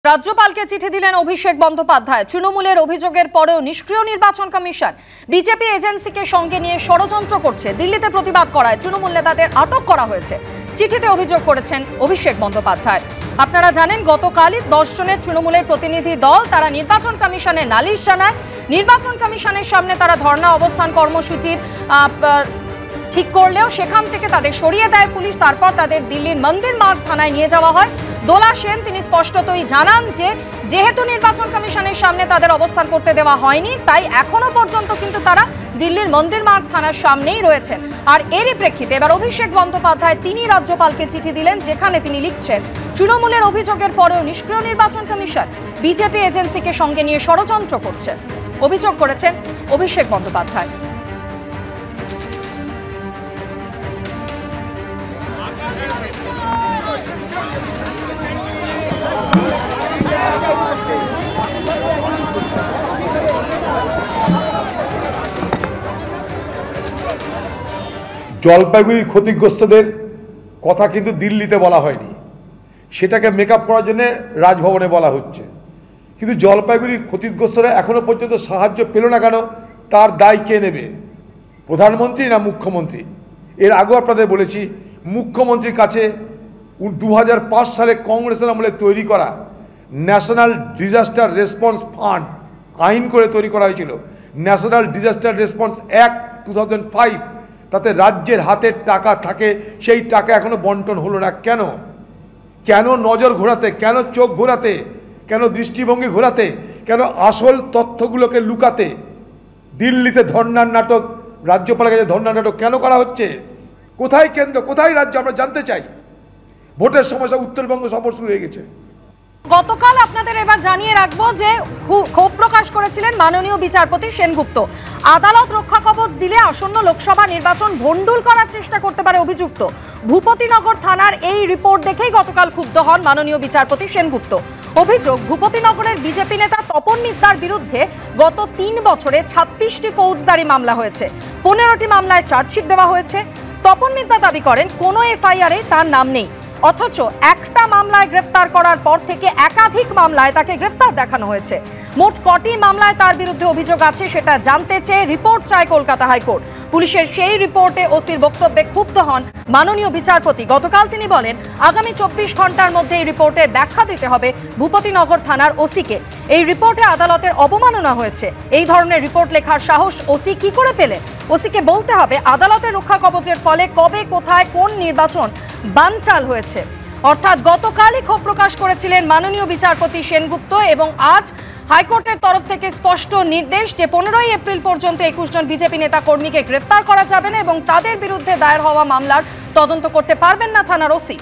রাজ্যপালকে চিঠি দিলেন অভিষেক বন্দ্যোপাধ্যায়। তৃণমূলের অভিযোগের পরেও নিষ্ক্রিয় নির্বাচন কমিশন বিজেপি এজেন্সিকে সঙ্গে নিয়ে ষড়যন্ত্র করছে। দিল্লিতে প্রতিবাদ করায় তৃণমূল নেতাদের আটক করা হয়েছে। চিঠিতে অভিযোগ করেছেন অভিষেক বন্দ্যোপাধ্যায়। আপনারা জানেন, গতকালই 10 জনের তৃণমূলের প্রতিনিধি দল তারা নির্বাচন কমিশনে নালিশ জানায়। নির্বাচন কমিশনের সামনে তারা ধর্ণা অবস্থান কর্মসূচির ঠিক করলেও সেখান থেকে তাদের সরিয়ে দেয় পুলিশ। তারপর তাদের দিল্লির মন্দির মার্গ থানায় নিয়ে যাওয়া হয়। দোলা সেন তিনি স্পষ্টতই জানান যে যেহেতু নির্বাচন কমিশনের সামনে তাদের অবস্থান করতে দেওয়া হয়নি, তাই এখনো পর্যন্ত কিন্তু তারা দিল্লির মন্দির মার্গ থানার সামনেই রয়েছেন। আর এরই প্রেক্ষিতে এবার অভিষেক বন্দ্যোপাধ্যায় তিনি রাজ্যপালকে চিঠি দিলেন, যেখানে তিনি লিখছেন, তৃণমূলের অভিযোগের পরেও নিষ্ক্রিয় নির্বাচন কমিশন বিজেপি এজেন্সিকে সঙ্গে নিয়ে ষড়যন্ত্র করছে। অভিযোগ করেছেন অভিষেক বন্দ্যোপাধ্যায়। জলপাইগুড়ির ক্ষতিগ্রস্তদের কথা কিন্তু দিল্লিতে বলা হয়নি, সেটাকে মেকআপ করার জন্য রাজভবনে বলা হচ্ছে। কিন্তু জলপাইগুড়ির ক্ষতিগ্রস্তরা এখনো পর্যন্ত সাহায্য পেল না কেন, তার দায় কে নেবে? প্রধানমন্ত্রী না মুখ্যমন্ত্রী? এর আগেও আপনাদের বলেছি, মুখ্যমন্ত্রীর কাছে 2005 সালে কংগ্রেসের আমলে তৈরি করা ন্যাশনাল ডিজাস্টার রেসপন্স ফান্ড আইন করে তৈরি করা হয়েছিল। ন্যাশনাল ডিজাস্টার রেসপন্স অ্যাক্ট 2005, তাতে রাজ্যের হাতে টাকা থাকে, সেই টাকা এখনো বন্টন হলো না। কেন? কেন নজর ঘোরাতে, কেন চোখ ঘোরাতে, কেন দৃষ্টিভঙ্গি ঘোরাতে, কেন আসল তথ্যগুলোকে লুকাতে দিল্লিতে ধর্নার নাটক, রাজ্যপালের কাছে ধর্নার নাটক কেন করা হচ্ছে? কোথায় কেন্দ্র, কোথায় রাজ্য, আমরা জানতে চাই। ভোটের সময় সব উত্তরবঙ্গ সফর শুরু হয়ে গেছে। গতকাল আপনাদের এবার জানিয়ে রাখবো যে ক্ষোভ প্রকাশ করেছিলেন মাননীয় বিচারপতি সেনগুপ্ত। আদালত রক্ষা কবচ দিলে আসন্ন লোকসভা নির্বাচন ভণ্ডুল করার চেষ্টা করতে পারে অভিযুক্ত। ভূপতিনগর থানার এই রিপোর্ট দেখেই গতকাল ক্ষুব্ধ হন মাননীয় বিচারপতি সেনগুপ্ত। অভিযোগ, ভূপতিনগরের বিজেপি নেতা তপন মিত্তার বিরুদ্ধে গত 3 বছরে 26টি ফৌজদারি মামলা হয়েছে। 15টি মামলায় চার্জশিট দেওয়া হয়েছে। তপন মিত্তা দাবি করেন কোনো এফআইআরে তার নাম নেই, অথচ একটা মামলায় গ্রেফতার করার পর থেকে একাধিক মামলায় তাকে গ্রেফতার দেখানো হয়েছে। মোট কটি মামলায় তার বিরুদ্ধে অভিযোগ আছে সেটা জানতে চেয়ে রিপোর্ট চায় কলকাতা হাইকোর্ট। পুলিশের সেই রিপোর্টে ওসির বক্তব্যে ক্ষুব্ধ হন মাননীয় বিচারপতি। গতকাল তিনি বলেন, আগামী 24 ঘন্টার মধ্যে এই রিপোর্টের ব্যাখ্যা দিতে হবে ভূপতিনগর থানার ওসিকে। এই রিপোর্টে আদালতের অবমাননা হয়েছে। এই ধরনের রিপোর্ট লেখার সাহস ওসি কি করে পেলেন? ওসিকে বলতে হবে আদালতের রক্ষা কবচের ফলে কবে, কোথায়, কোন নির্বাচন বানচাল হয়েছে। অর্থাৎ গতকালই ক্ষোভ প্রকাশ করেছিলেন মাননীয় বিচারপতি সেনগুপ্ত, এবং আজ হাইকোর্টের তরফ থেকে স্পষ্ট নির্দেশ যে 15ই এপ্রিল পর্যন্ত 21 জন বিজেপি নেতা কর্মীকে গ্রেফতার করা যাবে না এবং তাদের বিরুদ্ধে দায়ের হওয়া মামলার তদন্ত করতে পারবেন না থানার ওসি।